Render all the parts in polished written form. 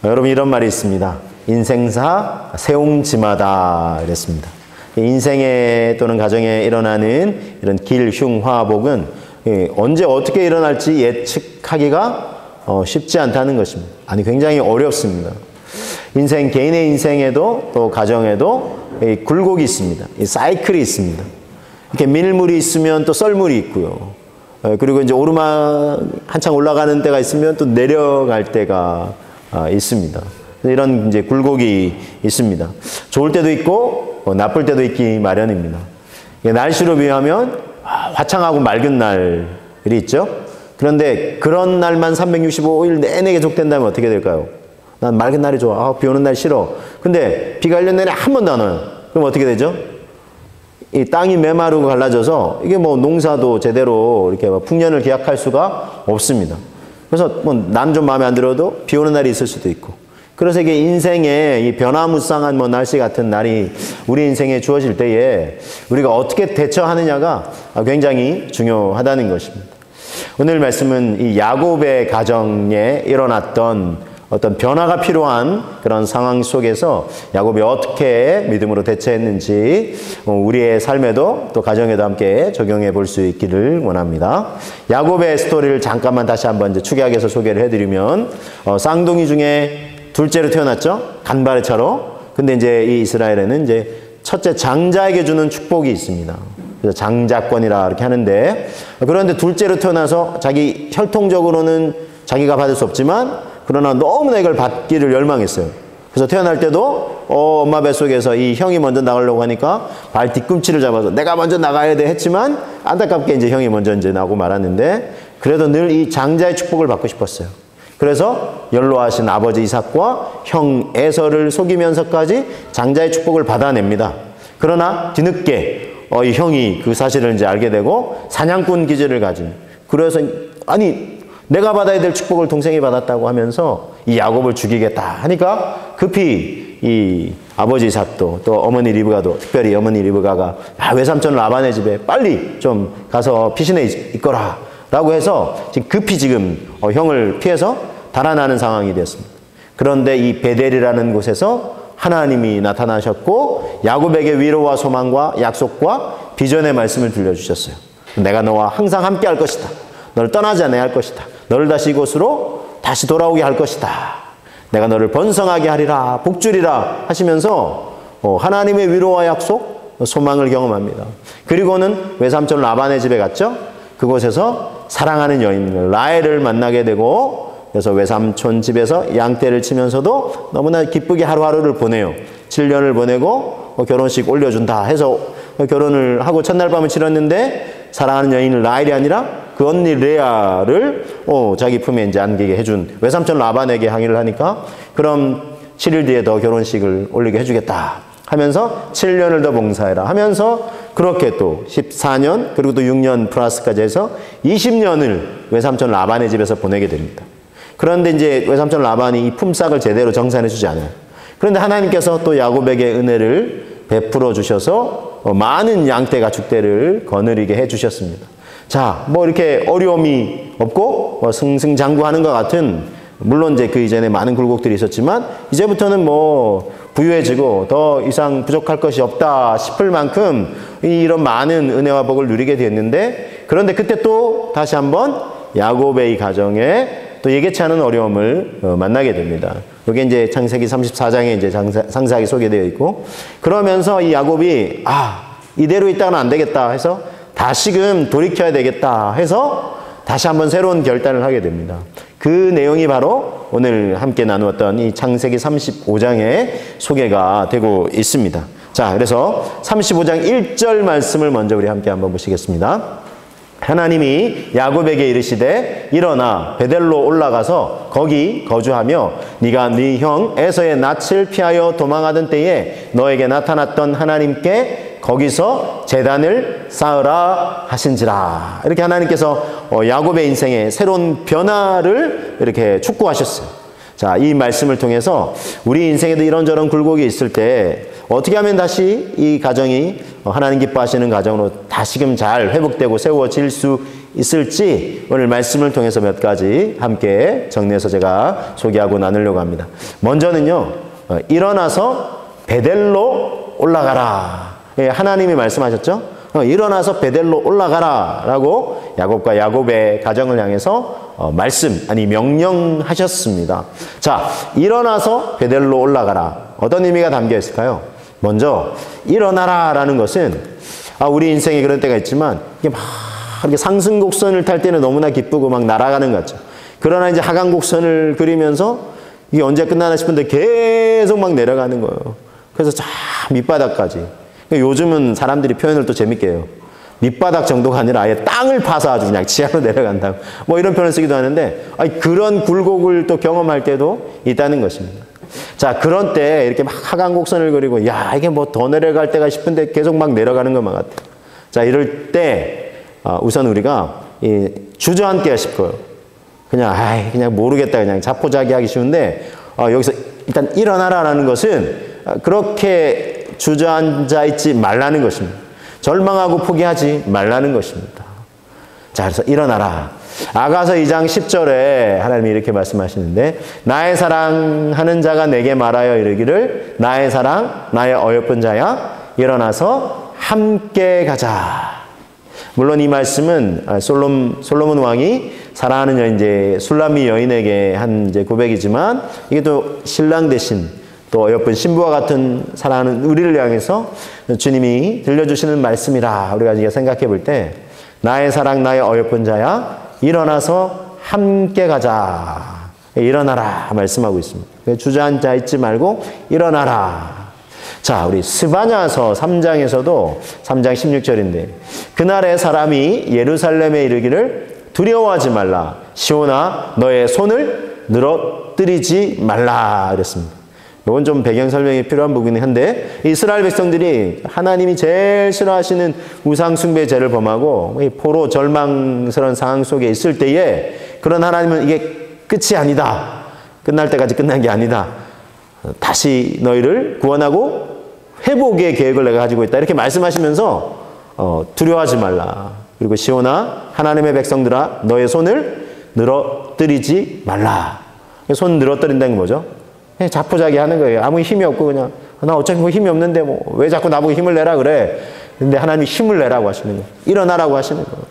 여러분 이런 말이 있습니다. 인생사 세옹지마다 이랬습니다. 인생에 또는 가정에 일어나는 이런 길흉화복은 언제 어떻게 일어날지 예측하기가 쉽지 않다는 것입니다. 아니 굉장히 어렵습니다. 개인의 인생에도 또 가정에도 굴곡이 있습니다. 이 사이클이 있습니다. 이렇게 밀물이 있으면 또 썰물이 있고요. 그리고 이제 오르막 한창 올라가는 때가 있으면 또 내려갈 때가 있습니다. 이런 이제 굴곡이 있습니다. 좋을 때도 있고 나쁠 때도 있기 마련입니다. 날씨로 비유하면 화창하고 맑은 날이 있죠. 그런데 그런 날만 365일 내내 계속된다면 어떻게 될까요? 난 맑은 날이 좋아. 비 오는 날 싫어. 근데 비가 1년 내내 한 번도 안 와요. 그럼 어떻게 되죠? 이 땅이 메마르고 갈라져서 이게 뭐 농사도 제대로 이렇게 풍년을 기약할 수가 없습니다. 그래서 뭐 난 좀 마음에 안 들어도 비 오는 날이 있을 수도 있고. 그래서 이게 인생에 이 변화무쌍한 뭐 날씨 같은 날이 우리 인생에 주어질 때에 우리가 어떻게 대처하느냐가 굉장히 중요하다는 것입니다. 오늘 말씀은 이 야곱의 가정에 일어났던 어떤 변화가 필요한 그런 상황 속에서 야곱이 어떻게 믿음으로 대처했는지 우리의 삶에도 또 가정에도 함께 적용해 볼 수 있기를 원합니다. 야곱의 스토리를 잠깐만 다시 한번 이제 축약해서 소개를 해드리면 쌍둥이 중에 둘째로 태어났죠. 간발의 차로. 근데 이제 이 이스라엘에는 이제 첫째 장자에게 주는 축복이 있습니다. 그래서 장자권이라 이렇게 하는데, 그런데 둘째로 태어나서 자기 혈통적으로는 자기가 받을 수 없지만 그러나 너무나 이걸 받기를 열망했어요. 그래서 태어날 때도 엄마 뱃속에서 이 형이 먼저 나가려고 하니까 발 뒤꿈치를 잡아서 내가 먼저 나가야 돼 했지만 안타깝게 이제 형이 먼저 이제 나고 말았는데, 그래도 늘 이 장자의 축복을 받고 싶었어요. 그래서 연로하신 아버지 이삭과 형 에서를 속이면서까지 장자의 축복을 받아냅니다. 그러나 뒤늦게 이 형이 그 사실을 이제 알게 되고 사냥꾼 기질을 가진, 그래서 아니 내가 받아야 될 축복을 동생이 받았다고 하면서 이 야곱을 죽이겠다 하니까 급히 이 아버지 이삭도 또 어머니 리브가도, 특별히 어머니 리브가가 외삼촌 라반의 집에 빨리 좀 가서 피신해 있거라 라고 해서 지금 급히 형을 피해서 달아나는 상황이 되었습니다. 그런데 이 베델이라는 곳에서 하나님이 나타나셨고 야곱에게 위로와 소망과 약속과 비전의 말씀을 들려주셨어요. 내가 너와 항상 함께 할 것이다. 너를 떠나지 않아야 할 것이다. 너를 다시 이곳으로 다시 돌아오게 할 것이다. 내가 너를 번성하게 하리라, 복주리라 하시면서 하나님의 위로와 약속, 소망을 경험합니다. 그리고는 외삼촌 라반의 집에 갔죠. 그곳에서 사랑하는 여인 라헬을 만나게 되고, 그래서 외삼촌 집에서 양떼를 치면서도 너무나 기쁘게 하루하루를 보내요. 7년을 보내고 결혼식 올려준다 해서 결혼을 하고 첫날 밤을 치렀는데, 사랑하는 여인 라헬이 아니라 그 언니 레아를 자기 품에 이제 안기게 해준 외삼촌 라반에게 항의를 하니까, 그럼 7일 뒤에 더 결혼식을 올리게 해주겠다 하면서 7년을 더 봉사해라 하면서 그렇게 또 14년 그리고 또 6년 플러스까지 해서 20년을 외삼촌 라반의 집에서 보내게 됩니다. 그런데 이제 외삼촌 라반이 이 품삯을 제대로 정산해 주지 않아요. 그런데 하나님께서 또 야곱에게 은혜를 베풀어 주셔서 많은 양떼 가축떼를 거느리게 해 주셨습니다. 자, 뭐 이렇게 어려움이 없고 승승장구하는 것 같은, 물론 이제 그 이전에 많은 굴곡들이 있었지만 이제부터는 뭐 부유해지고 더 이상 부족할 것이 없다 싶을 만큼 이런 많은 은혜와 복을 누리게 됐는데, 그런데 그때 또 다시 한번 야곱의 이 가정에 또 예기치 않은 어려움을 만나게 됩니다. 이게 이제 창세기 34장에 이제 상세하게 소개되어 있고, 그러면서 이 야곱이 이대로 있다가는 안 되겠다 해서 다시금 돌이켜야 되겠다 해서 다시 한번 새로운 결단을 하게 됩니다. 그 내용이 바로 오늘 함께 나누었던 이 창세기 35장에 소개가 되고 있습니다. 자, 그래서 35장 1절 말씀을 먼저 우리 함께 한번 보시겠습니다. 하나님이 야곱에게 이르시되 일어나 베델로 올라가서 거기 거주하며 네가 네 형 에서의 낯을 피하여 도망하던 때에 너에게 나타났던 하나님께 거기서 제단을 쌓으라 하신지라. 이렇게 하나님께서 야곱의 인생에 새로운 변화를 이렇게 축복하셨어요. 자, 이 말씀을 통해서 우리 인생에도 이런저런 굴곡이 있을 때 어떻게 하면 다시 이 가정이 하나님 기뻐하시는 가정으로 다시금 잘 회복되고 세워질 수 있을지 오늘 말씀을 통해서 몇 가지 함께 정리해서 제가 소개하고 나누려고 합니다. 먼저는요, 일어나서 베델로 올라가라. 예, 하나님이 말씀하셨죠? 일어나서 베델로 올라가라 라고 야곱과 야곱의 가정을 향해서 말씀, 아니 명령하셨습니다. 자, 일어나서 베델로 올라가라. 어떤 의미가 담겨 있을까요? 먼저 일어나라 라는 것은 우리 인생에 그런 때가 있지만 이게 막 이렇게 상승 곡선을 탈 때는 너무나 기쁘고 막 날아가는 것 같죠. 그러나 이제 하강 곡선을 그리면서 이게 언제 끝나나 싶은데 계속 막 내려가는 거예요. 그래서 자 밑바닥까지. 요즘은 사람들이 표현을 또 재밌게 해요. 밑바닥 정도가 아니라 아예 땅을 파서 아주 그냥 지하로 내려간다. 뭐 이런 표현을 쓰기도 하는데 그런 굴곡을 또 경험할 때도 있다는 것입니다. 자, 그런 때 이렇게 막 하강 곡선을 그리고 야 이게 뭐 더 내려갈 때가 싶은데 계속 막 내려가는 것만 같아요. 자, 이럴 때 우선 우리가 주저앉기가 싶어요. 그냥 모르겠다 그냥 자포자기하기 쉬운데 여기서 일단 일어나라라는 것은 그렇게 주저앉아 있지 말라는 것입니다. 절망하고 포기하지 말라는 것입니다. 자, 그래서 일어나라. 아가서 2장 10절에 하나님이 이렇게 말씀하시는데 나의 사랑하는 자가 내게 말하여 이르기를 나의 사랑, 나의 어여쁜 자야 일어나서 함께 가자. 물론 이 말씀은 솔로몬 왕이 사랑하는 이제 술람미 여인에게 한 이제 고백이지만 이게 또 신랑 대신 또 어여쁜 신부와 같은 사랑하는 우리를 향해서 주님이 들려주시는 말씀이라 우리가 이제 생각해 볼 때 나의 사랑 나의 어여쁜 자야 일어나서 함께 가자. 일어나라 말씀하고 있습니다. 주저앉아 있지 말고 일어나라. 자, 우리 스바냐서 3장에서도 3장 16절인데 그날에 사람이 예루살렘에 이르기를 두려워하지 말라. 시온아 너의 손을 늘어뜨리지 말라 그랬습니다. 이건 좀 배경 설명이 필요한 부분이긴 한데 이스라엘 백성들이 하나님이 제일 싫어하시는 우상 숭배 죄를 범하고 포로 절망스러운 상황 속에 있을 때에 그런 하나님은 이게 끝이 아니다. 끝날 때까지 끝난 게 아니다. 다시 너희를 구원하고 회복의 계획을 내가 가지고 있다. 이렇게 말씀하시면서 두려워하지 말라. 그리고 시온아 하나님의 백성들아 너의 손을 늘어뜨리지 말라. 손 늘어뜨린다는 게 뭐죠? 자포자기 하는 거예요. 아무 힘이 없고 그냥 나 어차피 뭐 힘이 없는데 뭐 왜 자꾸 나보고 힘을 내라 그래. 근데 하나님이 힘을 내라고 하시는 거예요. 일어나라고 하시는 거예요.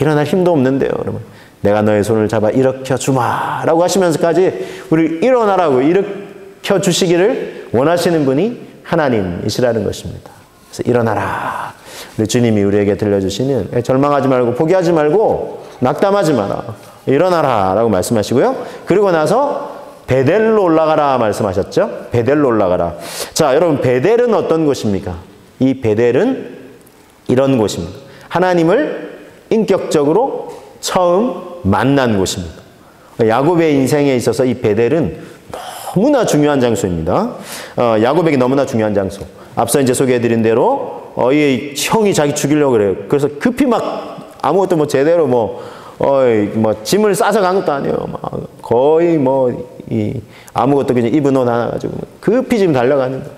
일어날 힘도 없는데요. 그러면 내가 너의 손을 잡아 일으켜 주마 라고 하시면서까지 우리를 일어나라고 일으켜 주시기를 원하시는 분이 하나님이시라는 것입니다. 그래서 일어나라. 우리 주님이 우리에게 들려주시는 절망하지 말고 포기하지 말고 낙담하지 마라. 일어나라 라고 말씀하시고요. 그리고 나서 베델로 올라가라 말씀하셨죠? 베델로 올라가라. 자, 여러분 베델은 어떤 곳입니까? 이 베델은 이런 곳입니다. 하나님을 인격적으로 처음 만난 곳입니다. 야곱의 인생에 있어서 이 베델은 너무나 중요한 장소입니다. 야곱에게 너무나 중요한 장소. 앞서 이제 소개해드린 대로 이 형이 자기 죽이려고 그래요. 그래서 급히 막 아무것도 뭐 제대로 뭐 짐을 싸서 간 것도 아니에요. 막 거의 아무것도 그냥 입은 옷 하나 가지고 급히 지금 달려가는 거.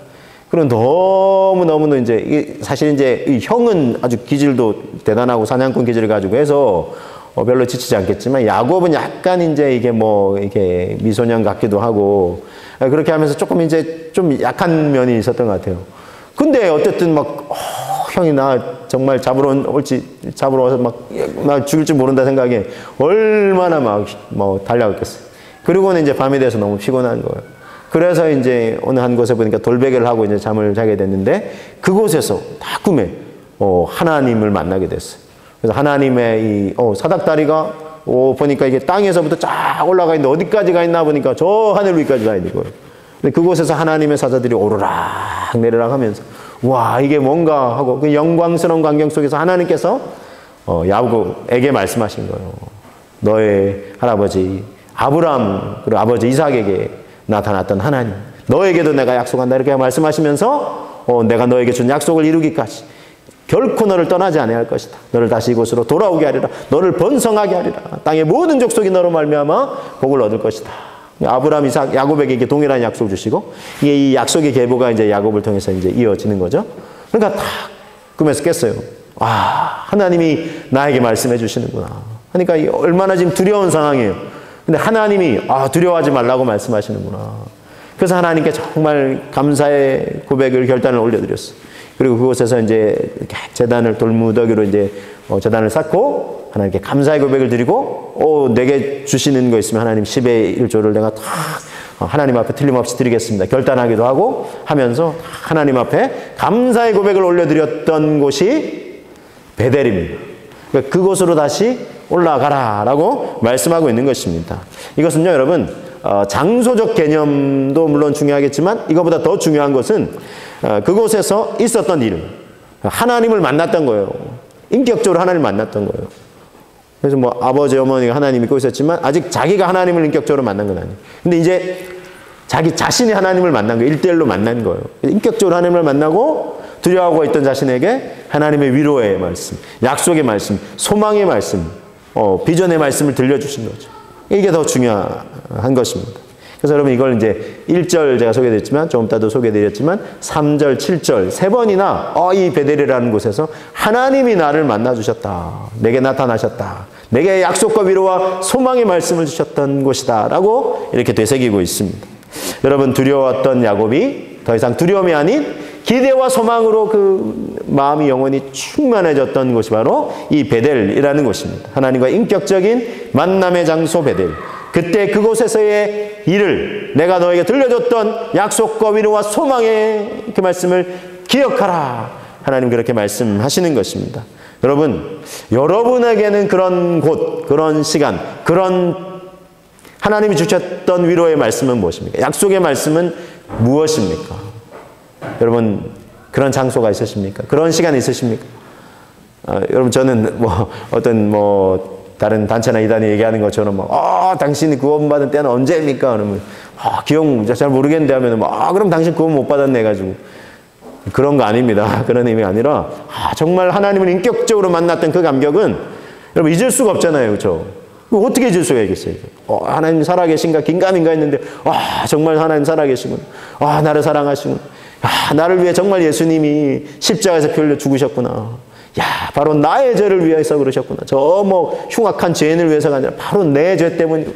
그럼 너무너무 이제 사실 이제 이 형은 아주 기질도 대단하고 사냥꾼 기질을 가지고 해서 별로 지치지 않겠지만 야곱은 약간 이제 이게 이게 미소년 같기도 하고 그렇게 하면서 조금 이제 좀 약한 면이 있었던 것 같아요. 근데 어쨌든 형이 나 정말 잡으러 와서 나 죽을 줄 모른다 생각에 얼마나 달려갔겠어요. 그리고는 이제 밤이 돼서 너무 피곤한 거예요. 그래서 이제 어느 한 곳에 보니까 돌베개를 하고 이제 잠을 자게 됐는데 그곳에서 다 꿈에 하나님을 만나게 됐어요. 그래서 하나님의 이 사닥다리가 보니까 이게 땅에서부터 쫙 올라가 있는데 어디까지 가 있나 보니까 저 하늘 위까지 가 있는 거예요. 근데 그곳에서 하나님의 사자들이 오르락 내리락 하면서 와 이게 뭔가 하고 그 영광스러운 광경 속에서 하나님께서 야곱에게 말씀하신 거예요. 너의 할아버지 아브라함 그리고 아버지 이삭에게 나타났던 하나님 너에게도 내가 약속한다 이렇게 말씀하시면서 내가 너에게 준 약속을 이루기까지 결코 너를 떠나지 않아야 할 것이다. 너를 다시 이곳으로 돌아오게 하리라. 너를 번성하게 하리라. 땅의 모든 족속이 너로 말미암아 복을 얻을 것이다. 아브라함, 이삭, 야곱에게 이게 동일한 약속을 주시고 이게 이 약속의 계보가 이제 야곱을 통해서 이제 이어지는 거죠. 그러니까 딱 꿈에서 깼어요. 하나님이 나에게 말씀해 주시는구나. 그러니까 얼마나 지금 두려운 상황이에요. 근데 하나님이 두려워하지 말라고 말씀하시는구나. 그래서 하나님께 정말 감사의 고백을 결단을 올려드렸어요. 그리고 그곳에서 이제 제단을 돌무더기로 이제 제단을 쌓고 하나님께 감사의 고백을 드리고 내게 주시는 거 있으면 하나님 10의 1조를 내가 다 하나님 앞에 틀림없이 드리겠습니다. 결단하기도 하고 하면서 하나님 앞에 감사의 고백을 올려드렸던 곳이 베델입니다. 그러니까 그곳으로 다시 올라가라라고 말씀하고 있는 것입니다. 이것은요, 여러분, 장소적 개념도 물론 중요하겠지만 이거보다 더 중요한 것은 그곳에서 있었던 일, 하나님을 만났던 거예요. 인격적으로 하나님을 만났던 거예요. 그래서 뭐 아버지, 어머니가 하나님 믿고 있었지만 아직 자기가 하나님을 인격적으로 만난 건 아니에요. 근데 이제 자기 자신이 하나님을 만난 거예요. 1대1로 만난 거예요. 인격적으로 하나님을 만나고 두려워하고 있던 자신에게 하나님의 위로의 말씀, 약속의 말씀, 소망의 말씀, 비전의 말씀을 들려주신 거죠. 이게 더 중요한 것입니다. 그래서 여러분 이걸 이제 1절 제가 소개드렸지만 조금 이따도 소개드렸지만 3절, 7절 세 번이나 이 베델이라는 곳에서 하나님이 나를 만나주셨다. 내게 나타나셨다. 내게 약속과 위로와 소망의 말씀을 주셨던 곳이다. 라고 이렇게 되새기고 있습니다. 여러분 두려웠던 야곱이 더 이상 두려움이 아닌 기대와 소망으로 그 마음이 영원히 충만해졌던 곳이 바로 이 베델이라는 곳입니다. 하나님과 인격적인 만남의 장소 베델. 그때 그곳에서의 일을 내가 너에게 들려줬던 약속과 위로와 소망의 그 말씀을 기억하라. 하나님 그렇게 말씀하시는 것입니다. 여러분, 여러분에게는 그런 곳, 그런 시간, 그런 하나님이 주셨던 위로의 말씀은 무엇입니까? 약속의 말씀은 무엇입니까? 여러분, 그런 장소가 있으십니까? 그런 시간이 있으십니까? 여러분, 저는 다른 단체나 이단이 얘기하는 것처럼 당신이 구원받은 때는 언제입니까? 그러면 기억 잘 모르겠는데 하면 그럼 당신 구원 못 받았네 해가지고 그런 거 아닙니다. 그런 의미가 아니라 정말 하나님을 인격적으로 만났던 그 감격은 여러분 잊을 수가 없잖아요. 그렇죠? 어떻게 잊을 수가 있겠어요? 하나님 살아계신가 긴가민가 했는데 정말 하나님 살아계시군. 나를 사랑하시군. 나를 위해 정말 예수님이 십자가에서 피 흘려 죽으셨구나. 바로 나의 죄를 위해서 그러셨구나. 흉악한 죄인을 위해서가 아니라 바로 내 죄 때문이고.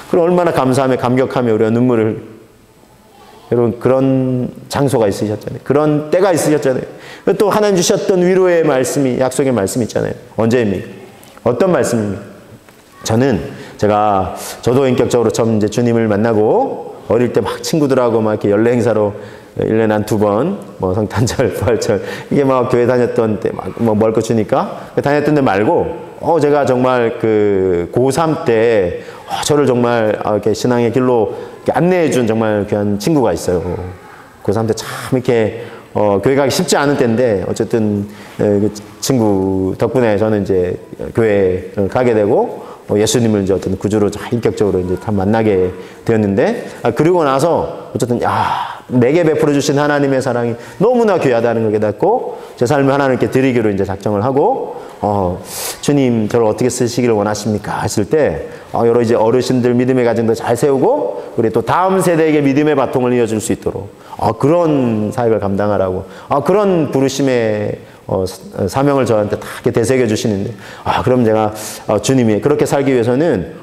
그럼 얼마나 감사하며 감격하며 우리가 눈물을. 여러분 그런 장소가 있으셨잖아요. 그런 때가 있으셨잖아요. 또 하나님 주셨던 위로의 말씀이 약속의 말씀이 있잖아요. 언제입니까? 어떤 말씀입니까? 저도 인격적으로 처음 이제 주님을 만나고 어릴 때 막 친구들하고 막 이렇게 연례 행사로 1년에 한 2번, 성탄절, 부활절, 이게 교회 다녔던 때, 먹을 거 주니까, 다녔던 데 말고, 제가 정말 고3 때, 저를 정말, 이렇게 신앙의 길로 이렇게 안내해준 정말 귀한 친구가 있어요. 고3 때 참 이렇게, 교회 가기 쉽지 않은 때인데, 어쨌든, 그 친구 덕분에 저는 이제 교회에 가게 되고, 예수님을 이제 어떤 구주로 인격적으로 이제 다 만나게 되었는데, 그리고 나서 어쨌든 내게 베풀어 주신 하나님의 사랑이 너무나 귀하다는 걸 깨닫고 제 삶을 하나님께 드리기로 이제 작정을 하고 주님 저를 어떻게 쓰시기를 원하십니까? 했을 때 여러 이제 어르신들 믿음의 가정도 잘 세우고 우리 또 다음 세대에게 믿음의 바통을 이어줄 수 있도록 그런 사역을 감당하라고 그런 부르심의 사명을 저한테 다 이렇게 되새겨 주시는데 그럼 제가 주님이 그렇게 살기 위해서는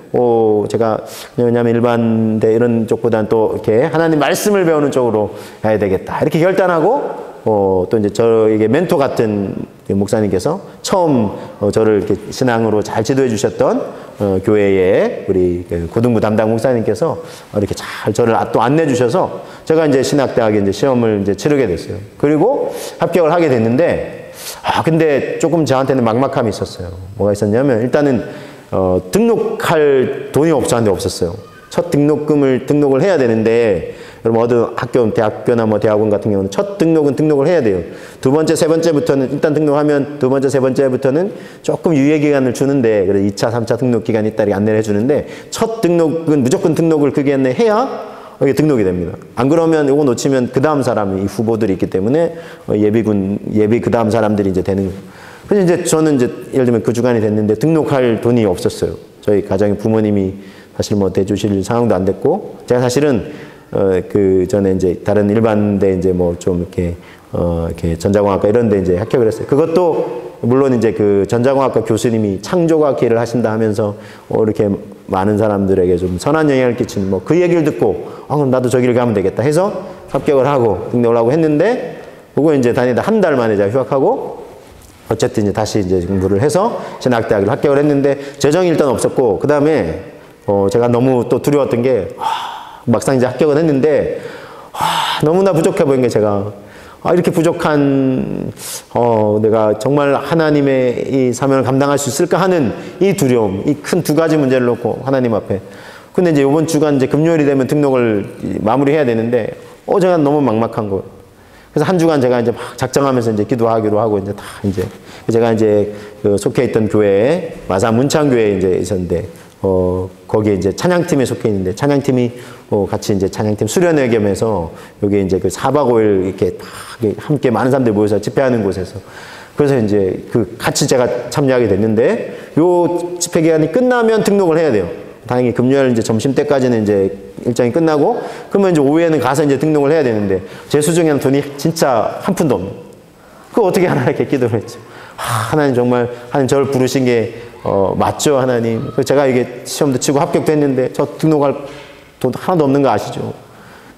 제가 왜냐하면 일반대 이런 쪽보다는 또 이렇게 하나님 말씀을 배우는 쪽으로 가야 되겠다 이렇게 결단하고 또 이제 저에게 멘토 같은 목사님께서 처음 저를 이렇게 신앙으로 잘 지도해 주셨던 교회의 우리 고등부 담당 목사님께서 이렇게 잘 저를 또 안내해 주셔서 제가 이제 신학대학에 이제 시험을 이제 치르게 됐어요. 그리고 합격을 하게 됐는데 근데 조금 저한테는 막막함이 있었어요. 뭐가 있었냐면 일단은 등록할 돈이 저한테 없었어요. 첫 등록을 해야 되는데 여러분 어느 학교, 대학교나 대학원 같은 경우는 첫 등록을 해야 돼요. 두 번째, 세 번째부터는 일단 등록하면 두 번째, 세 번째부터는 조금 유예 기간을 주는데 그래서 2차, 3차 등록 기간이 있다 이렇게 안내를 해주는데 첫 등록은 무조건 등록을 그 기간에 해야 이게 등록이 됩니다. 안 그러면 이거 놓치면 그 다음 사람이 이 후보들이 있기 때문에 예비 그 다음 사람들이 이제 되는 거예요. 그래서 이제 저는 이제 예를 들면 그 주간이 됐는데 등록할 돈이 없었어요. 저희 가정의 부모님이 사실 대주실 상황도 안 됐고 제가 사실은 그 전에 이제 다른 일반대 이제 좀 이렇게 이렇게 전자공학과 이런 데 이제 합격을 했어요. 그것도 물론 이제 그 전자공학과 교수님이 창조과학 일을 하신다 하면서 이렇게 많은 사람들에게 좀 선한 영향을 끼치는 뭐 그 얘기를 듣고 그럼 나도 저기를 가면 되겠다 해서 합격을 하고 등록을 하고 했는데 그거 이제 다니다 한 달 만에 제가 휴학하고 어쨌든 이제 다시 이제 공부를 해서 신학대학을 합격을 했는데 재정이 일단 없었고 그 다음에 제가 너무 또 두려웠던 게 막상 이제 합격은 했는데 너무나 부족해 보인 게 제가 이렇게 부족한 내가 정말 하나님의 이 사명을 감당할 수 있을까 하는 이 두려움, 이 큰 두 가지 문제를 놓고 하나님 앞에. 근데 이제 이번 주가 이제 금요일이 되면 등록을 마무리해야 되는데 제가 너무 막막한 거예요. 그래서 한 주간 제가 이제 막 작정하면서 이제 기도하기로 하고 이제 다 이제 제가 이제 그 속해 있던 교회에 마사 문창교회에 이제 있었는데 거기에 이제 찬양팀에 속해 있는데 찬양팀이 같이 이제 찬양팀 수련회 겸해서 여기 이제 그 4박 5일 이렇게 함께 많은 사람들이 모여서 집회하는 곳에서 그래서 이제 그 같이 제가 참여하게 됐는데 요 집회 기간이 끝나면 등록을 해야 돼요. 다행히 금요일 이제 점심 때까지는 이제 일정이 끝나고 그러면 이제 오후에는 가서 이제 등록을 해야 되는데 제 수중에는 돈이 진짜 한 푼도 없는. 그거 어떻게 하나님께 기도를 했죠. 하나님 정말 하나님 저를 부르신 게 맞죠 하나님. 제가 이게 시험도 치고 합격도 했는데 저 등록할 돈 하나도 없는 거 아시죠?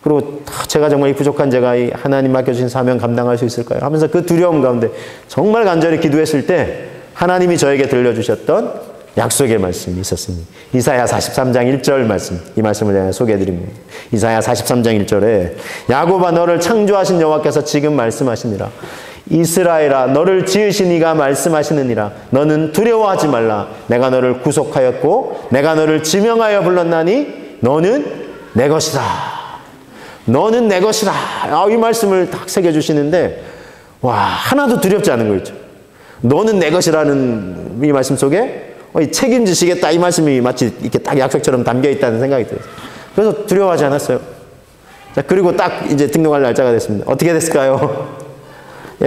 그리고 제가 정말 이 부족한 제가 이 하나님 맡겨주신 사명 감당할 수 있을까요? 하면서 그 두려움 가운데 정말 간절히 기도했을 때 하나님이 저에게 들려주셨던 약속의 말씀이 있었습니다. 이사야 43장 1절 말씀, 이 말씀을 제가 소개해드립니다. 이사야 43장 1절에 야곱아 너를 창조하신 여호와께서 지금 말씀하시니라. 이스라엘아 너를 지으신 이가 말씀하시느니라. 너는 두려워하지 말라. 내가 너를 구속하였고 내가 너를 지명하여 불렀나니 너는 내 것이다. 너는 내 것이다. 이 말씀을 딱 새겨주시는데 하나도 두렵지 않은 거 있죠. 너는 내 것이라는 이 말씀 속에 책임지시겠다 이 말씀이 마치 이렇게 딱 약속처럼 담겨 있다는 생각이 들어요. 그래서 두려워하지 않았어요. 자, 그리고 딱 이제 등록할 날짜가 됐습니다. 어떻게 됐을까요?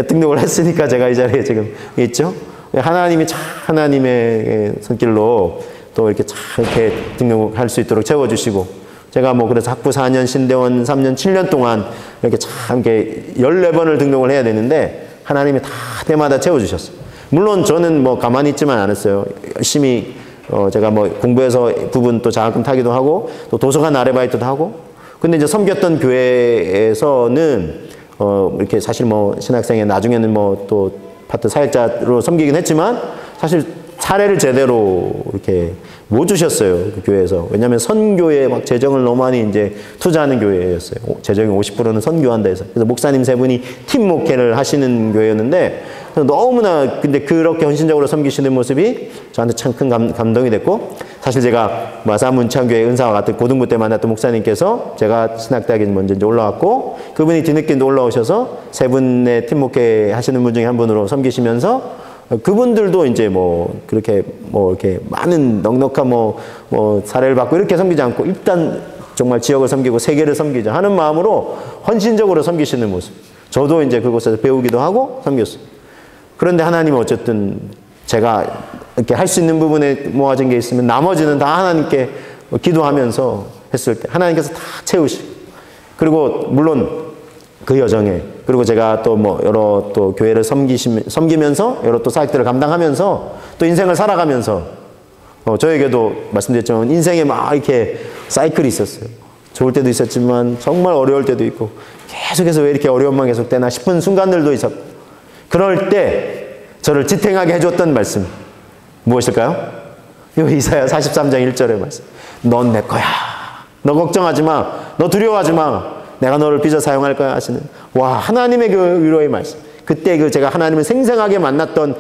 등록을 했으니까 제가 이 자리에 지금 있죠. 하나님이 참 하나님의 손길로 또 이렇게 참 이렇게 등록할 수 있도록 채워주시고 제가 뭐 그래서 학부 4년, 신대원 3년, 7년 동안 이렇게 참 이렇게 14번을 등록을 해야 되는데 하나님이 다 때마다 채워주셨어요. 물론 저는 뭐 가만히 있지만 않았어요. 열심히 제가 뭐 공부해서 부분 또 장학금 타기도 하고 또 도서관 아르바이트도 하고 근데 이제 섬겼던 교회에서는 이렇게 사실 뭐 신학생에 나중에는 뭐 또 파트 사역자로 섬기긴 했지만 사실 사례를 제대로 이렇게 못 주셨어요. 그 교회에서. 왜냐하면 선교에 막 재정을 너무 많이 이제 투자하는 교회였어요. 재정의 50%는 선교한다 해서. 그래서 목사님 세 분이 팀 목회를 하시는 교회였는데 너무나 근데 그렇게 헌신적으로 섬기시는 모습이 저한테 참 큰 감동이 됐고 사실 제가 마사 문창교회 은사와 같은 고등부 때 만났던 목사님께서 제가 신학대학에 먼저 이제 올라왔고 그분이 뒤늦게 올라오셔서 세 분의 팀 목회 하시는 분 중에 한 분으로 섬기시면서 그분들도 이제 뭐 그렇게 뭐 이렇게 많은 넉넉한 뭐 사례를 받고 이렇게 섬기지 않고 일단 정말 지역을 섬기고 세계를 섬기자 하는 마음으로 헌신적으로 섬기시는 모습. 저도 이제 그곳에서 배우기도 하고 섬겼어요. 그런데 하나님은 어쨌든 제가 이렇게 할 수 있는 부분에 모아진 게 있으면 나머지는 다 하나님께 기도하면서 했을 때 하나님께서 다 채우시고 그리고 물론 그 여정에 그리고 제가 또 뭐 여러 또 교회를 섬기면서 여러 또 사역들을 감당하면서 또 인생을 살아가면서 저에게도 말씀드렸지만 인생에 막 이렇게 사이클이 있었어요. 좋을 때도 있었지만 정말 어려울 때도 있고 계속해서 왜 이렇게 어려움만 계속되나 싶은 순간들도 있었고 그럴 때 저를 지탱하게 해줬던 말씀 무엇일까요? 이사야 43장 1절의 말씀. 넌 내 거야. 너 걱정하지 마. 너 두려워하지 마. 내가 너를 빚어 사용할 거야 하시는 하나님의 그 위로의 말씀. 그때 제가 하나님을 생생하게 만났던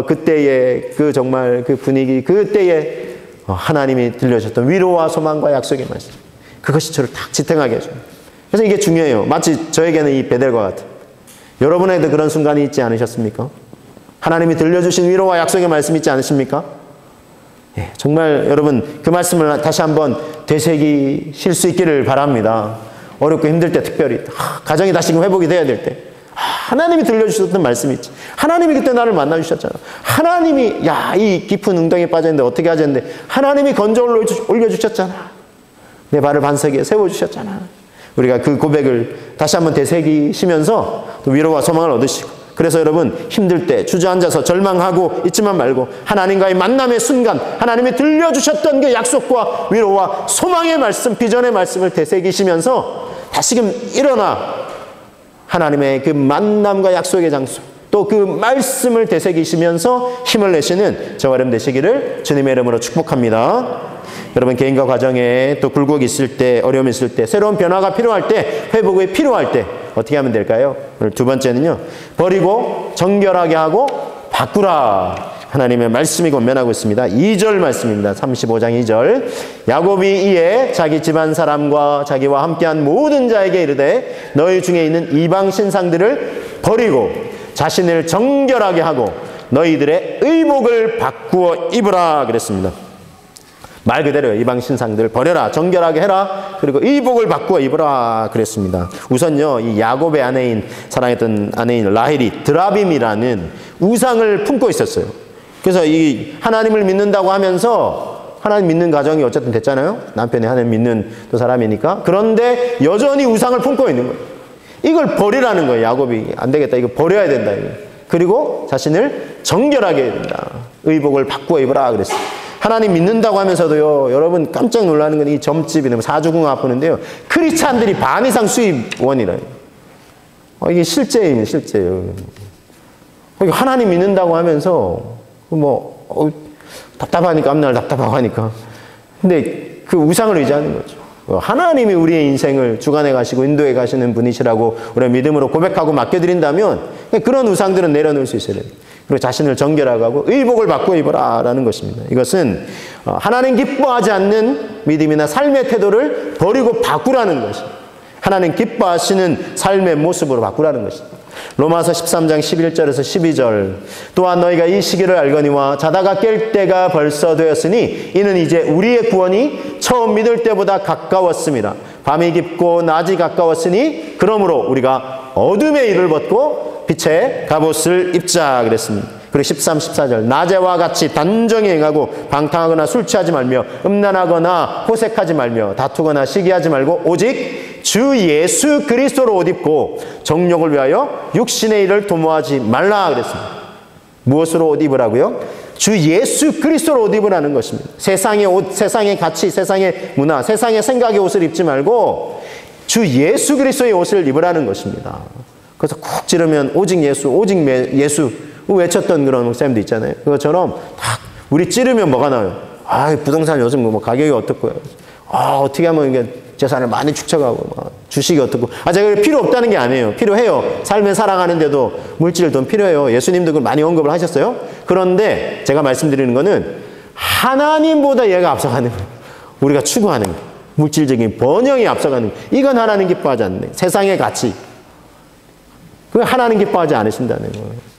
그때의 그 정말 그 분위기 그때의 하나님이 들려주셨던 위로와 소망과 약속의 말씀. 그것이 저를 딱 지탱하게 해줍니다. 그래서 이게 중요해요. 마치 저에게는 이 베델과 같은 여러분에게도 그런 순간이 있지 않으셨습니까? 하나님이 들려주신 위로와 약속의 말씀 있지 않으십니까? 정말 여러분 그 말씀을 다시 한번 되새기실 수 있기를 바랍니다. 어렵고 힘들 때 특별히 가정이 다시금 회복이 돼야 될 때 하나님이 들려주셨던 말씀이 있지. 하나님이 그때 나를 만나주셨잖아. 하나님이 이 깊은 웅덩이에 빠졌는데 어떻게 하지 했는데 하나님이 건져 올려주셨잖아. 내 발을 반석 위에 세워주셨잖아. 우리가 그 고백을 다시 한번 되새기시면서 또 위로와 소망을 얻으시고, 그래서 여러분 힘들 때 주저앉아서 절망하고 있지만 말고 하나님과의 만남의 순간 하나님이 들려주셨던 그 약속과 위로와 소망의 말씀, 비전의 말씀을 되새기시면서 다시금 일어나 하나님의 그 만남과 약속의 장소, 또 그 말씀을 되새기시면서 힘을 내시는 저와 여러분 되시기를 주님의 이름으로 축복합니다. 여러분 개인과 가정에 또 굴곡이 있을 때, 어려움이 있을 때, 새로운 변화가 필요할 때, 회복이 필요할 때 어떻게 하면 될까요? 오늘 두 번째는요, 버리고 정결하게 하고 바꾸라. 하나님의 말씀이 권면하고 있습니다. 2절 말씀입니다. 35장 2절. 야곱이 이에 자기 집안 사람과 자기와 함께한 모든 자에게 이르되 너희 중에 있는 이방 신상들을 버리고 자신을 정결하게 하고 너희들의 의복을 바꾸어 입으라 그랬습니다. 말 그대로 이방 신상들 버려라, 정결하게 해라, 그리고 의복을 바꾸어 입으라 그랬습니다. 우선요, 이 야곱의 아내인, 사랑했던 아내인 라헬이 드라빔이라는 우상을 품고 있었어요. 그래서 이 하나님을 믿는다고 하면서, 하나님 믿는 가정이 어쨌든 됐잖아요. 남편이 하나님 믿는 또 사람이니까. 그런데 여전히 우상을 품고 있는 거예요. 이걸 버리라는 거예요. 야곱이 안 되겠다, 이거 버려야 된다, 이거. 그리고 자신을 정결하게 해야 된다, 의복을 바꾸어 입으라 그랬어요. 하나님 믿는다고 하면서도요, 여러분 깜짝 놀라는 건 이 점집이 사주궁 아프는데요, 크리스찬들이 반 이상 수입원이래요. 이게 실제예요, 실제예요. 하나님 믿는다고 하면서 답답하니까, 앞날 답답하고 하니까. 근데 그 우상을 의지하는 거죠. 하나님이 우리의 인생을 주관해 가시고 인도해 가시는 분이시라고 우리가 믿음으로 고백하고 맡겨드린다면 그런 우상들은 내려놓을 수 있어야 돼요. 그리고 자신을 정결하게 하고 의복을 바꾸어 입어라 라는 것입니다. 이것은 하나님 기뻐하지 않는 믿음이나 삶의 태도를 버리고 바꾸라는 것입니다. 하나님 기뻐하시는 삶의 모습으로 바꾸라는 것입니다. 로마서 13장 11절에서 12절. 또한 너희가 이 시기를 알거니와 자다가 깰 때가 벌써 되었으니 이는 이제 우리의 구원이 처음 믿을 때보다 가까웠습니다. 밤이 깊고 낮이 가까웠으니 그러므로 우리가 어둠의 일을 벗고 빛의 갑옷을 입자 그랬습니다. 그리고 13, 14절. 낮에와 같이 단정히 행하고 방탕하거나 술 취하지 말며 음란하거나 호색하지 말며 다투거나 시기하지 말고 오직 주 예수 그리스도로 옷 입고 정욕을 위하여 육신의 일을 도모하지 말라 그랬습니다. 무엇으로 옷 입으라고요? 주 예수 그리스도로 옷 입으라는 것입니다. 세상의 옷, 세상의 가치, 세상의 문화, 세상의 생각의 옷을 입지 말고 주 예수 그리스도의 옷을 입으라는 것입니다. 그래서 콕 찌르면 오직 예수, 오직 예수 외쳤던 그런 목사님도 있잖아요. 그것처럼 딱 우리 찌르면 뭐가 나와요? 부동산 요즘 뭐 가격이 어떻고요? 어떻게 하면 이게 재산을 많이 축적하고 주식이 어떻고. 제가 필요 없다는 게 아니에요. 필요해요. 삶을 살아가는데도 물질, 돈 필요해요. 예수님도 그걸 많이 언급을 하셨어요. 그런데 제가 말씀드리는 거는 하나님보다 얘가 앞서가는 거예요. 우리가 추구하는 거, 물질적인 번영이 앞서가는 거. 이건 하나님 기뻐하지 않는 거예요. 세상의 가치. 그건 하나님 기뻐하지 않으신다는 거예요.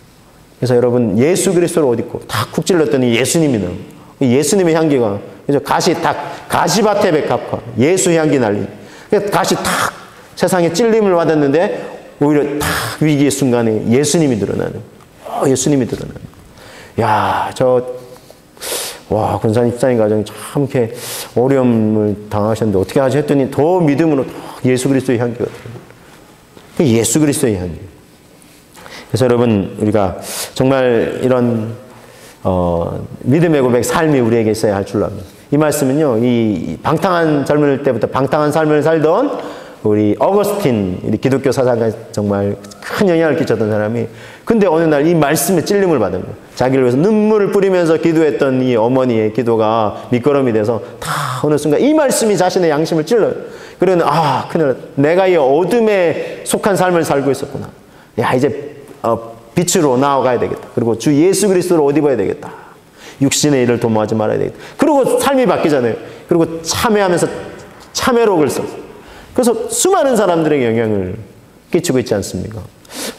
그래서 여러분 예수 그리스도로 옷 입고 다 쿡 찔렀더니 예수님이 나와요. 예수님의 향기가, 그래서 가시밭의 백합화, 예수 향기 날리. 가시 탁 세상에 찔림을 받았는데 오히려 탁 위기의 순간에 예수님이 드러나는. 예수님이 드러나는. 권사님, 집사님 가정이 참 이렇게 어려움을 당하셨는데 어떻게 하지 했더니 더 믿음으로 예수 그리스도의 향기가 들어요. 예수 그리스도의 향기. 그래서 여러분 우리가 정말 이런 믿음의 고백 삶이 우리에게 있어야 할 줄로 압니다. 이 말씀은요, 이 방탕한 젊을 때부터 방탕한 삶을 살던 우리 어거스틴, 우리 기독교 사상가에 정말 큰 영향을 끼쳤던 사람이, 근데 어느 날 이 말씀에 찔림을 받은 거예요. 자기를 위해서 눈물을 뿌리면서 기도했던 이 어머니의 기도가 밑거름이 돼서 다 어느 순간 이 말씀이 자신의 양심을 찔러요. 그러면 큰일 났다. 내가 이 어둠에 속한 삶을 살고 있었구나. 이제 빛으로 나아가야 되겠다. 그리고 주 예수 그리스도로 옷 입어야 되겠다. 육신의 일을 도모하지 말아야 되겠다. 그리고 삶이 바뀌잖아요. 그리고 참회하면서 참회록을 써. 그래서 수많은 사람들에게 영향을 끼치고 있지 않습니까?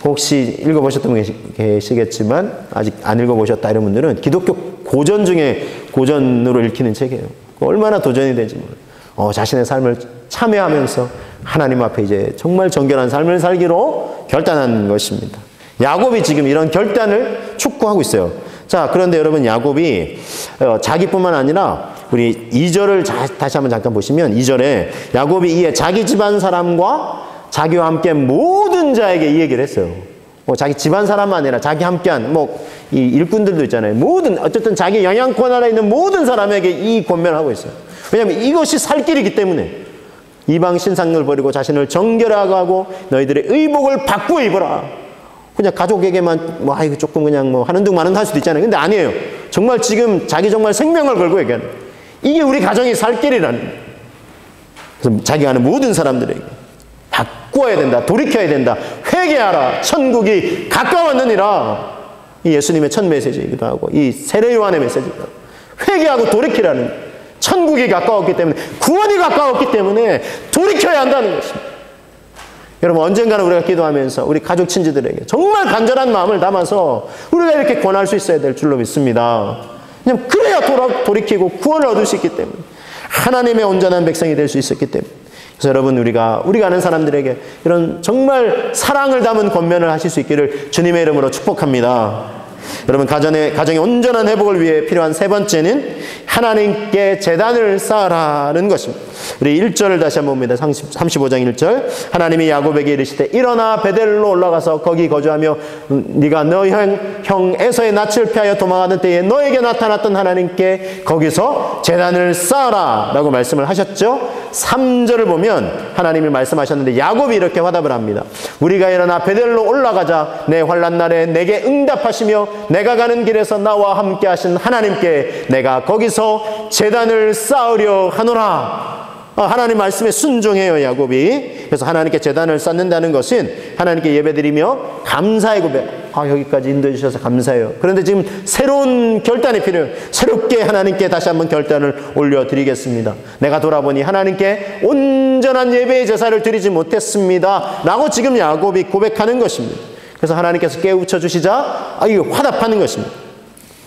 혹시 읽어보셨던 분 계시겠지만 아직 안 읽어보셨다 이런 분들은 기독교 고전 중에 고전으로 읽히는 책이에요. 얼마나 도전이 되지 몰라요. 자신의 삶을 참회하면서 하나님 앞에 이제 정말 정결한 삶을 살기로 결단한 것입니다. 야곱이 지금 이런 결단을 촉구하고 있어요. 자, 그런데 여러분 야곱이 자기뿐만 아니라 우리 2절을 다시 한번 잠깐 보시면 2절에 야곱이 이에 자기 집안 사람과 자기와 함께 모든 자에게 이 얘기를 했어요. 자기 집안 사람만 아니라 자기 함께한 이 일꾼들도 있잖아요. 모든 어쨌든 자기 영향권 아래 있는 모든 사람에게 이 권면을 하고 있어요. 왜냐하면 이것이 살 길이기 때문에 이방 신상을 버리고 자신을 정결하게 하고 너희들의 의복을 바꾸어 입어라. 그냥 가족에게만 이거 조금 그냥 하는 둥 마는 둥 할 수도 있잖아요. 근데 아니에요. 정말 지금 자기 정말 생명을 걸고 얘기하는 이게 우리 가정이 살 길이라는 거예요. 그래서 자기가 아는 모든 사람들에게 바꿔야 된다. 돌이켜야 된다. 회개하라. 천국이 가까웠느니라. 이 예수님의 첫 메시지이기도 하고 이 세례 요한의 메시지이기도 하고 회개하고 돌이키라는 거예요. 천국이 가까웠기 때문에 구원이 가까웠기 때문에 돌이켜야 한다는 것입니다. 여러분 언젠가는 우리가 기도하면서 우리 가족 친지들에게 정말 간절한 마음을 담아서 우리가 이렇게 권할 수 있어야 될 줄로 믿습니다. 그냥 그래야 돌이키고 구원을 얻을 수 있기 때문에 하나님의 온전한 백성이 될 수 있었기 때문에 그래서 여러분 우리가 아는 사람들에게 이런 정말 사랑을 담은 권면을 하실 수 있기를 주님의 이름으로 축복합니다. 여러분 가정의 온전한 회복을 위해 필요한 세 번째는 하나님께 제단을 쌓으라는 것입니다. 우리 1절을 다시 한번 봅니다. 35장 1절 하나님이 야곱에게 이르시되 일어나 베델로 올라가서 거기 거주하며 네가 너 형 에서의 낯을 피하여 도망하던 때에 너에게 나타났던 하나님께 거기서 제단을 쌓아라 라고 말씀을 하셨죠. 3절을 보면 하나님이 말씀하셨는데 야곱이 이렇게 화답을 합니다. 우리가 일어나 베델로 올라가자. 내 환난 날에 내게 응답하시며 내가 가는 길에서 나와 함께 하신 하나님께 내가 거기서 제단을 쌓으려 하노라. 하나님 말씀에 순종해요 야곱이. 그래서 하나님께 제단을 쌓는다는 것은 하나님께 예배드리며 감사의 고백. 여기까지 인도해 주셔서 감사해요. 그런데 지금 새로운 결단이 필요해요. 새롭게 하나님께 다시 한번 결단을 올려드리겠습니다. 내가 돌아보니 하나님께 온전한 예배의 제사를 드리지 못했습니다 라고 지금 야곱이 고백하는 것입니다. 그래서 하나님께서 깨우쳐 주시자 이거 화답하는 것입니다.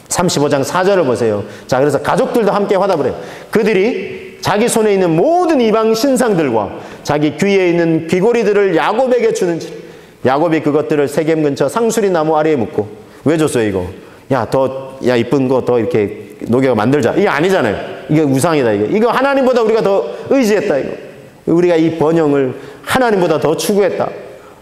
35장 4절을 보세요. 자, 그래서 가족들도 함께 화답을 해요. 그들이 자기 손에 있는 모든 이방 신상들과 자기 귀에 있는 귀고리들을 야곱에게 주는지 야곱이 그것들을 세겜 근처 상수리 나무 아래에 묻고 왜 줬어요 이거? 야 이쁜 거 더 이렇게 녹여서 만들자. 이게 아니잖아요. 이게 우상이다 이거 하나님보다 우리가 더 의지했다 이거. 우리가 이 번영을 하나님보다 더 추구했다.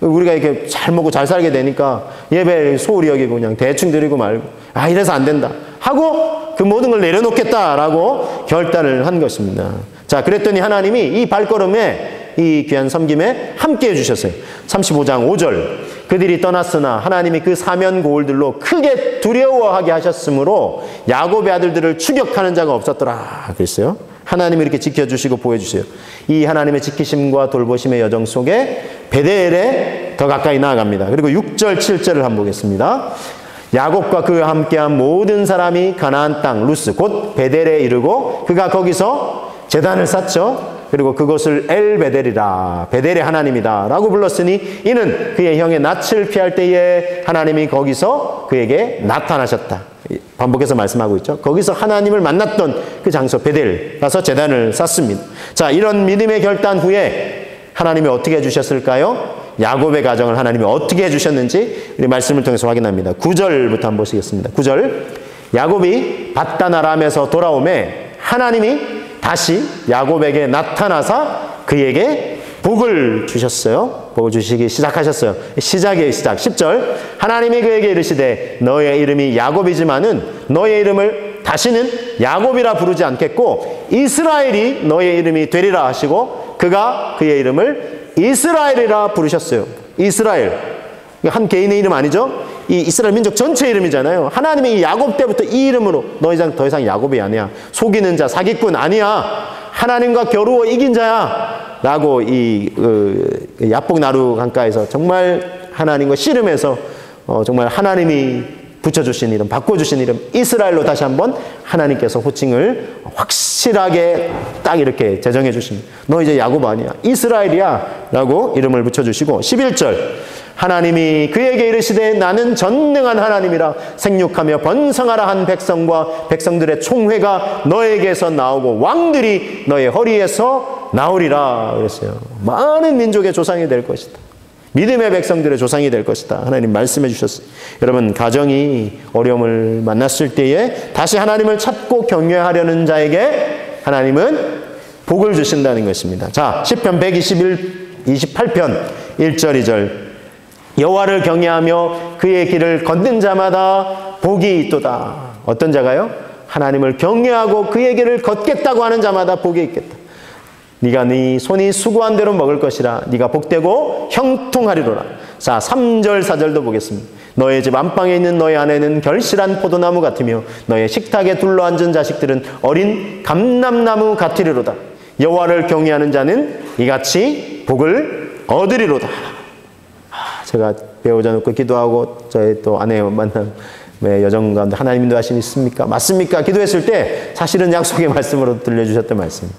우리가 이렇게 잘 먹고 잘 살게 되니까 예배 소홀히 여기고 그냥 대충 드리고 말고 이래서 안 된다 하고 그 모든 걸 내려놓겠다라고 결단을 한 것입니다. 자, 그랬더니 하나님이 이 발걸음에 이 귀한 섬김에 함께 해주셨어요. 35장 5절 그들이 떠났으나 하나님이 그 사면 고울들로 크게 두려워하게 하셨으므로 야곱의 아들들을 추격하는 자가 없었더라 그랬어요. 하나님이 이렇게 지켜주시고 보여주세요. 이 하나님의 지키심과 돌보심의 여정 속에 베델에 더 가까이 나아갑니다. 그리고 6절 7절을 한번 보겠습니다. 야곱과 그와 함께한 모든 사람이 가나안 땅 루스 곧 베델에 이르고 그가 거기서 제단을 쌓죠. 그리고 그것을 엘 베델이라 베델의 하나님이다 라고 불렀으니 이는 그의 형의 낯을 피할 때에 하나님이 거기서 그에게 나타나셨다. 반복해서 말씀하고 있죠. 거기서 하나님을 만났던 그 장소 베델 가서 제단을 쌓습니다. 자, 이런 믿음의 결단 후에 하나님이 어떻게 해주셨을까요? 야곱의 가정을 하나님이 어떻게 해주셨는지 우리 말씀을 통해서 확인합니다. 9절부터 한번 보시겠습니다. 9절 야곱이 밧단 아람에서 돌아오매 하나님이 다시 야곱에게 나타나사 그에게 복을 주셨어요. 복을 주시기 시작하셨어요. 시작이에요. 시작. 10절 하나님이 그에게 이르시되 너의 이름이 야곱이지만은 너의 이름을 다시는 야곱이라 부르지 않겠고 이스라엘이 너의 이름이 되리라 하시고 그가 그의 이름을 이스라엘이라 부르셨어요. 이스라엘 한 개인의 이름 아니죠? 이 이스라엘 민족 전체 이름이잖아요. 하나님이 이 야곱 때부터 이 이름으로 더 이상 야곱이 아니야. 속이는 자, 사기꾼 아니야. 하나님과 겨루어 이긴 자야. 라고 이 야복 나루 강가에서 정말 하나님과 씨름해서 정말 하나님이 붙여주신 이름, 바꿔주신 이름 이스라엘로 다시 한번 하나님께서 호칭을 확실하게 딱 이렇게 제정해 주십니다. 너 이제 야곱 아니야. 이스라엘이야. 라고 이름을 붙여주시고 11절 하나님이 그에게 이르시되 나는 전능한 하나님이라 생육하며 번성하라 한 백성과 백성들의 총회가 너에게서 나오고 왕들이 너의 허리에서 나오리라 그랬어요. 많은 민족의 조상이 될 것이다. 믿음의 백성들의 조상이 될 것이다. 하나님 말씀해 주셨어요. 여러분 가정이 어려움을 만났을 때에 다시 하나님을 찾고 격려하려는 자에게 하나님은 복을 주신다는 것입니다. 자, 시편 28편 1절 2절. 여호와를 경외하며 그의 길을 걷는 자마다 복이 있도다. 어떤 자가요? 하나님을 경외하고 그의 길을 걷겠다고 하는 자마다 복이 있겠다. 네가 네 손이 수고한 대로 먹을 것이라. 네가 복되고 형통하리로라. 자, 3절 4절도 보겠습니다. 너의 집 안방에 있는 너의 아내는 결실한 포도나무 같으며 너의 식탁에 둘러앉은 자식들은 어린 감람나무 같으리로다. 여호와를 경외하는 자는 이같이 복을 얻으리로다. 제가 배우자 놓고 기도하고 저희 또 아내 만남 여정 가운데 하나님 인도하심 있습니까? 맞습니까? 기도했을 때 사실은 약속의 말씀으로 들려주셨던 말씀.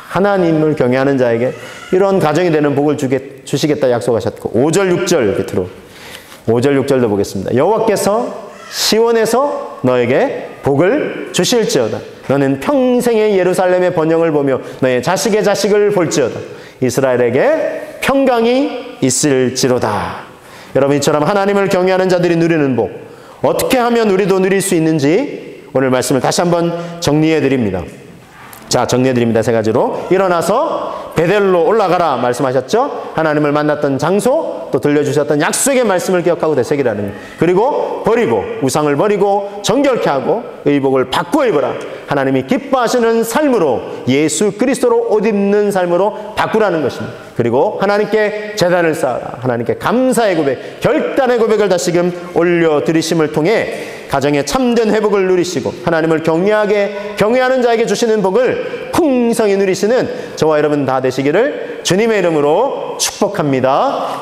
하나님을 경외하는 자에게 이런 가정이 되는 복을 주시겠다 약속하셨고 5절 6절 끝으로 5절 6절도 보겠습니다. 여호와께서 시온에서 너에게 복을 주실지어다. 너는 평생의 예루살렘의 번영을 보며 너의 자식의 자식을 볼지어다. 이스라엘에게 평강이 있을지로다. 여러분, 이처럼 하나님을 경외하는 자들이 누리는 복, 어떻게 하면 우리도 누릴 수 있는지 오늘 말씀을 다시 한번 정리해 드립니다. 자, 정리해 드립니다. 세 가지로. 일어나서 베델로 올라가라 말씀하셨죠. 하나님을 만났던 장소, 또 들려주셨던 약속의 말씀을 기억하고 되새기라는 것. 그리고 버리고, 우상을 버리고 정결케 하고 의복을 바꾸어 입어라. 하나님이 기뻐하시는 삶으로, 예수 그리스도로 옷 입는 삶으로 바꾸라는 것입니다. 그리고 하나님께 제단을 쌓아라. 하나님께 감사의 고백, 결단의 고백을 다시금 올려드리심을 통해 가정의 참된 회복을 누리시고 하나님을 경외하는 자에게 주시는 복을 풍성히 누리시는 저와 여러분 다 되시기를 주님의 이름으로 축복합니다.